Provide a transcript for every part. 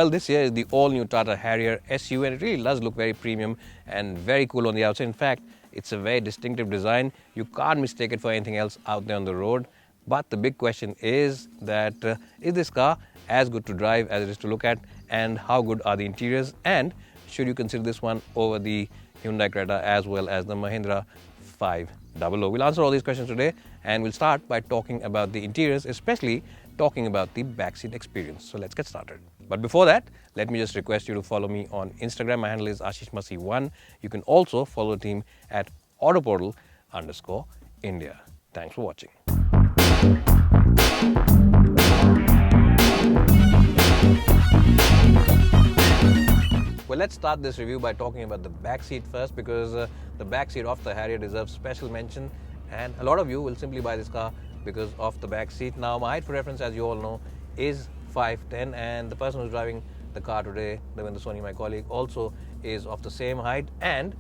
Well, this here is the all-new Tata Harrier SUV, and it really does look very premium and very cool on the outside. In fact, it's a very distinctive design. You can't mistake it for anything else out there on the road. But the big question is that is this car as good to drive as it is to look at, and how good are the interiors, and should you consider this one over the Hyundai Creta as well as the Mahindra 500? We'll answer all these questions today, and we'll start by talking about the interiors, especially talking about the backseat experience. So let's get started. But before that, let me just request you to follow me on Instagram. My handle is ashishmasi1. You can also follow the team at Autoportal_India. Thanks for watching. Well, let's start this review by talking about the back seat first, because the back seat of the Harrier deserves special mention, and a lot of you will simply buy this car because of the back seat. Now, my height for reference, as you all know, is 5'10", and the person who's driving the car today, Devinder Soni, my colleague, also is of the same height. And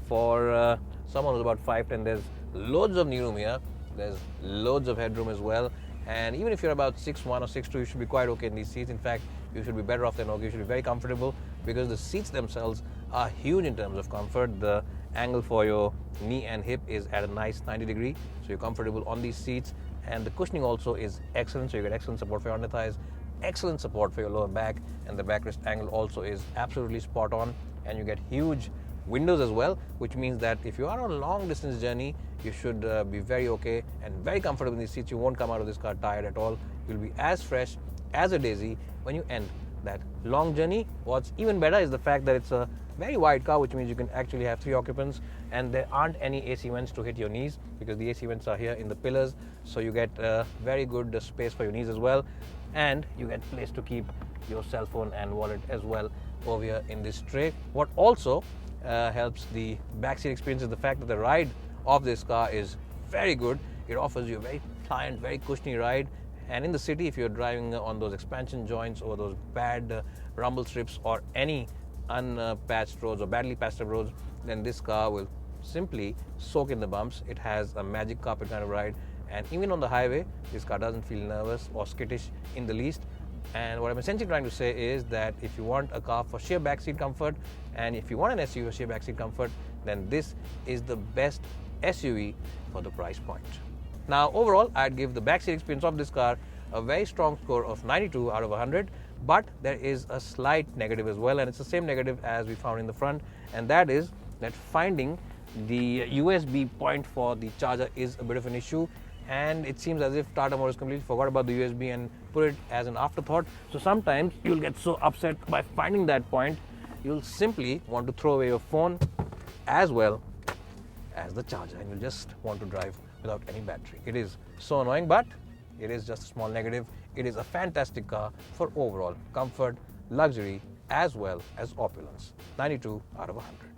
for someone who's about 5'10", there's loads of knee room here. There's loads of headroom as well. And even if you're about 6'1" or 6'2", you should be quite okay in these seats. In fact, you should be better off than okay. You should be very comfortable, because the seats themselves are huge in terms of comfort. The angle for your knee and hip is at a nice 90 degree, so you're comfortable on these seats. And the cushioning also is excellent, so you get excellent support for your under thighs, excellent support for your lower back, and the backrest angle also is absolutely spot on. And you get huge windows as well, which means that if you are on a long distance journey, you should be very okay and very comfortable in these seats. You won't come out of this car tired at all. You'll be as fresh as a daisy when you end that long journey. What's even better is the fact that it's a very wide car, which means you can actually have 3 occupants, and there aren't any AC vents to hit your knees, because the AC vents are here in the pillars, so you get very good space for your knees as well, and you get place to keep your cell phone and wallet as well over here in this tray. What also helps the backseat experience is the fact that the ride of this car is very good. It offers you a very pliant, very cushiony ride. And in the city, if you're driving on those expansion joints or those bad rumble strips or any unpatched roads or badly patched up roads, then this car will simply soak in the bumps. It has a magic carpet kind of ride, and even on the highway, this car doesn't feel nervous or skittish in the least. And what I'm essentially trying to say is that if you want a car for sheer backseat comfort, and if you want an SUV for sheer backseat comfort, then this is the best SUV for the price point. Now, overall, I'd give the backseat experience of this car a very strong score of 92 out of 100, but there is a slight negative as well, and it's the same negative as we found in the front, and that is that finding the USB point for the charger is a bit of an issue, and it seems as if Tata Motors completely forgot about the USB and put it as an afterthought. So sometimes you'll get so upset by finding that point, you'll simply want to throw away your phone as well as the charger, and you'll just want to drive without any battery. It is so annoying, but it is just a small negative. It is a fantastic car for overall comfort, luxury, as well as opulence. 92 out of 100.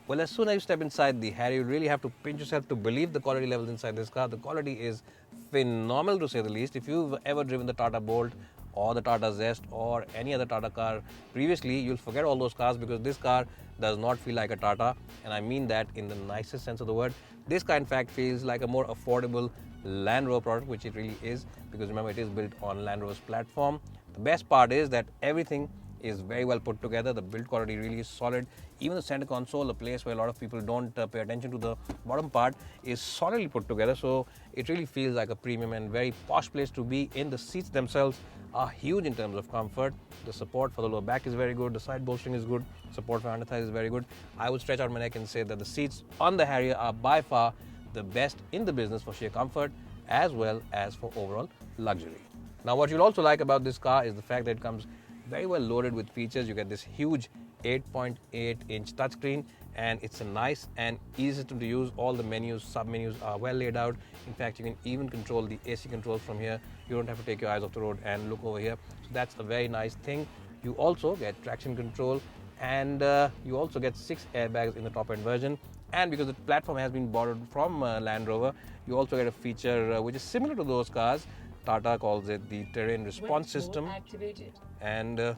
Well, as soon as you step inside the Harrier, you really have to pinch yourself to believe the quality levels inside this car. The quality is phenomenal, to say the least. If you've ever driven the Tata Bolt or the Tata Zest or any other Tata car previously, you'll forget all those cars, because this car does not feel like a Tata, and I mean that in the nicest sense of the word. This car, in fact, feels like a more affordable Land Rover product, which it really is, because remember, it is built on Land Rover's platform. The best part is that everything is very well put together. The build quality really is solid. Even the center console, a place where a lot of people don't pay attention to the bottom part, is solidly put together, so it really feels like a premium and very posh place to be in. The seats themselves are huge in terms of comfort. The support for the lower back is very good. The side bolstering is good. Support for under thighs is very good. I would stretch out my neck and say that the seats on the Harrier are by far the best in the business for sheer comfort as well as for overall luxury. Now, what you'll also like about this car is the fact that it comes very well loaded with features. You get this huge 8.8-inch touchscreen, and it's a nice and easy system to use. All the menus, sub-menus are well laid out. In fact, you can even control the AC controls from here. You don't have to take your eyes off the road and look over here. So that's a very nice thing. You also get traction control, and you also get 6 airbags in the top-end version. And because the platform has been borrowed from Land Rover, you also get a feature which is similar to those cars. Tata calls it the terrain response system. Activated. And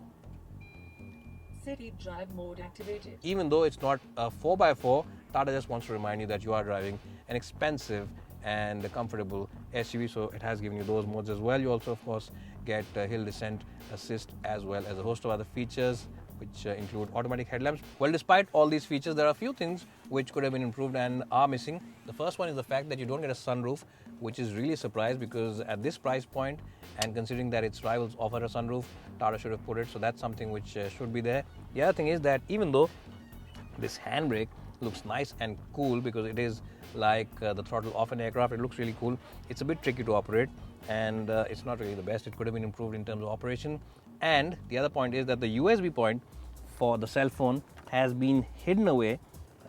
city drive mode activated. Even though it's not a 4x4, Tata just wants to remind you that you are driving an expensive and comfortable SUV, so it has given you those modes as well. You also, of course, get hill descent assist as well as a host of other features which include automatic headlamps. Well, despite all these features, there are a few things which could have been improved and are missing. The first one is the fact that you don't get a sunroof, which is really a surprise because at this price point and considering that its rivals offer a sunroof, Tata should have put it, so that's something which should be there. The other thing is that even though this handbrake looks nice and cool because it is like the throttle of an aircraft, it looks really cool, it's a bit tricky to operate and it's not really the best. It could have been improved in terms of operation. And the other point is that the USB point for the cell phone has been hidden away,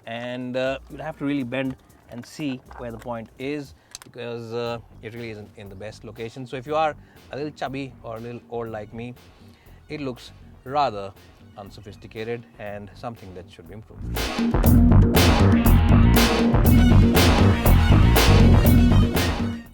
and you'll have to really bend and see where the point is because it really isn't in the best location. So if you are a little chubby or a little old like me, it looks rather unsophisticated and something that should be improved.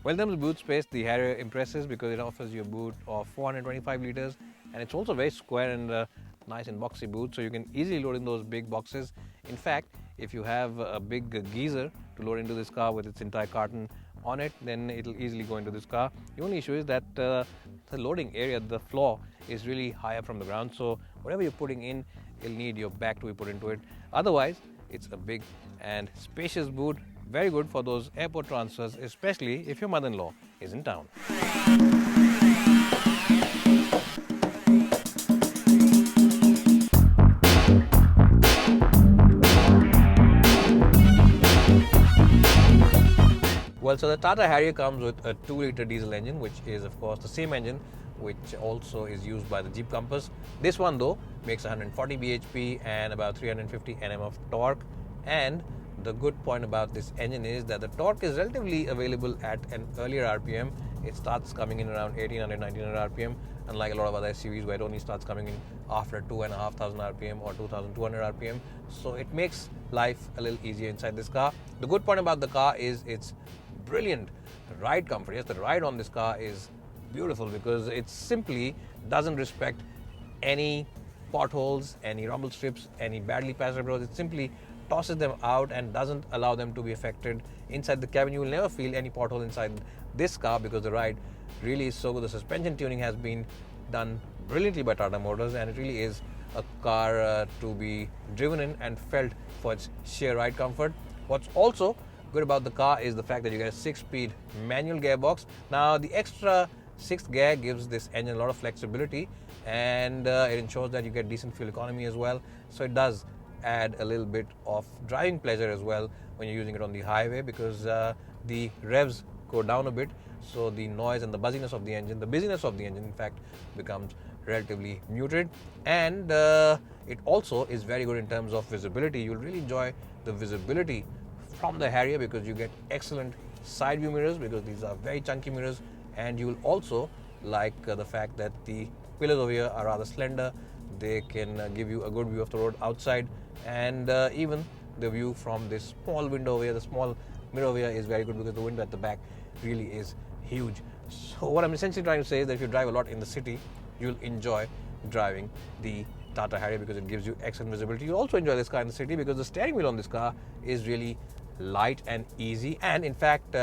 Well, in terms of boot space, the Harrier impresses because it offers you a boot of 425 litres and it's also very square and nice and boxy boot, so you can easily load in those big boxes. In fact, if you have a big geyser to load into this car with its entire carton on it, then it'll easily go into this car. The only issue is that the loading area, the floor, is really high up from the ground, so whatever you're putting in, you'll need your back to be put into it. Otherwise, it's a big and spacious boot, very good for those airport transfers, especially if your mother-in-law is in town. Well, so the Tata Harrier comes with a 2-litre diesel engine, which is of course the same engine which also is used by the Jeep Compass. This one though makes 140 bhp and about 350 Nm of torque, and the good point about this engine is that the torque is relatively available at an earlier RPM. It starts coming in around 1800-1900 RPM, unlike a lot of other SUVs where it only starts coming in after 2,500 RPM or 2,200 RPM. So it makes life a little easier inside this car. The good point about the car is its brilliant ride comfort. Yes, the ride on this car is beautiful because it simply doesn't respect any potholes, any rumble strips, any badly patched roads. It simply tosses them out and doesn't allow them to be affected. Inside the cabin, you will never feel any pothole inside this car because the ride really is so good. The suspension tuning has been done brilliantly by Tata Motors, and it really is a car to be driven in and felt for its sheer ride comfort. What's also good about the car is the fact that you get a 6-speed manual gearbox. Now, the extra 6th gear gives this engine a lot of flexibility, and it ensures that you get decent fuel economy as well. So it does add a little bit of driving pleasure as well when you're using it on the highway because the revs go down a bit, so the noise and the buzziness of the engine, the busyness of the engine in fact, becomes relatively muted. And it also is very good in terms of visibility. You'll really enjoy the visibility from the Harrier because you get excellent side view mirrors because these are very chunky mirrors, and you will also like the fact that the pillars over here are rather slender. They can give you a good view of the road outside, and even the view from this small window over here, the small mirror over here, is very good because the window at the back really is huge. So what I'm essentially trying to say is that if you drive a lot in the city, you'll enjoy driving the Tata Harrier because it gives you excellent visibility. You'll also enjoy this car in the city because the steering wheel on this car is really light and easy, and in fact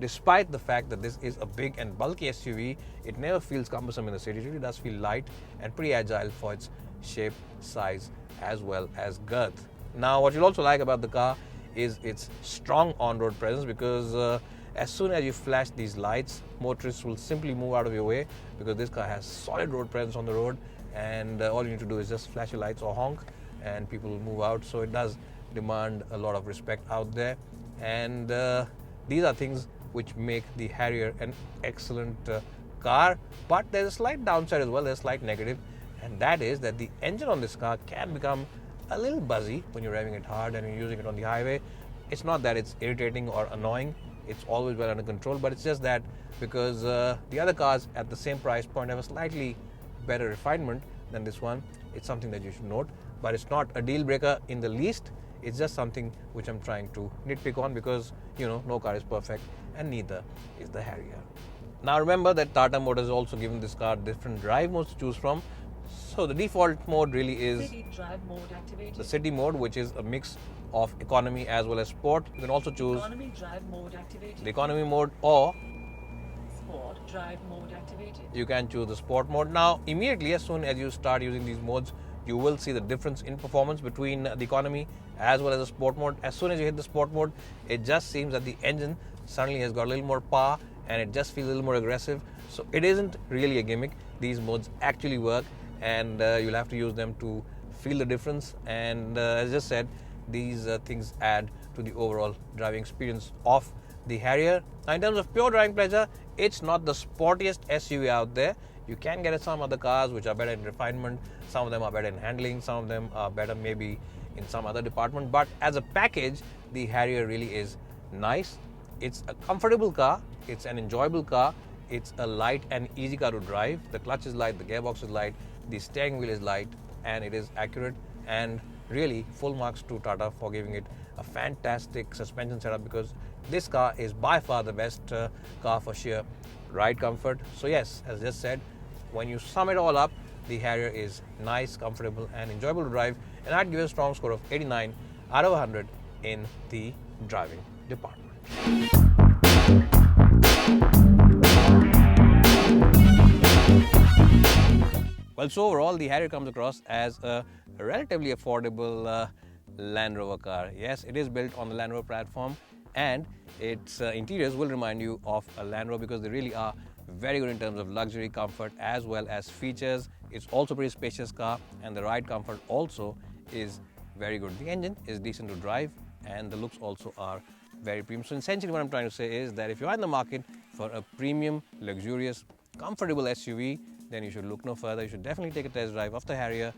despite the fact that this is a big and bulky SUV, it never feels cumbersome in the city. It really does feel light and pretty agile for its shape, size as well as girth. Now, what you'll also like about the car is its strong on-road presence because as soon as you flash these lights, motorists will simply move out of your way because this car has solid road presence on the road, and all you need to do is just flash your lights or honk and people will move out. So it does demand a lot of respect out there, and these are things which make the Harrier an excellent car. But there's a slight downside as well, there's a slight negative, and that is that the engine on this car can become a little buzzy when you're driving it hard and you're using it on the highway. It's not that it's irritating or annoying, it's always well under control, but it's just that because the other cars at the same price point have a slightly better refinement than this one. It's something that you should note, but it's not a deal breaker in the least. It's just something which I'm trying to nitpick on because, you know, no car is perfect and neither is the Harrier. Now remember that Tata Motors has also given this car different drive modes to choose from. So the default mode really is City drive mode activated. the city mode, which is a mix of economy as well as sport. You can also choose Economy drive mode activated. the economy mode, or Sport drive mode activated. you can choose the sport mode. Now, immediately as soon as you start using these modes, you will see the difference in performance between the economy as well as the sport mode. As soon as you hit the sport mode, it just seems that the engine suddenly has got a little more power and it just feels a little more aggressive. So it isn't really a gimmick. These modes actually work, and you'll have to use them to feel the difference. And as I just said, these things add to the overall driving experience of the Harrier. Now, in terms of pure driving pleasure, it's not the sportiest SUV out there. You can get some other cars which are better in refinement. Some of them are better in handling. Some of them are better maybe in some other department. But as a package, the Harrier really is nice. It's a comfortable car. It's an enjoyable car. It's a light and easy car to drive. The clutch is light, the gearbox is light, the steering wheel is light, and it is accurate. And really, full marks to Tata for giving it a fantastic suspension setup, because this car is by far the best car for sheer ride comfort. So yes, as just said, when you sum it all up, the Harrier is nice, comfortable, and enjoyable to drive, and I'd give it a strong score of 89 out of 100 in the driving department. Well, so overall, the Harrier comes across as a relatively affordable Land Rover car. Yes, it is built on the Land Rover platform, and its interiors will remind you of a Land Rover, because they really are very good in terms of luxury, comfort, as well as features. It's also a pretty spacious car, and the ride comfort also is very good. The engine is decent to drive, and the looks also are very premium. So essentially what I'm trying to say is that if you are in the market for a premium, luxurious, comfortable SUV, then you should look no further. You should definitely take a test drive of the Harrier,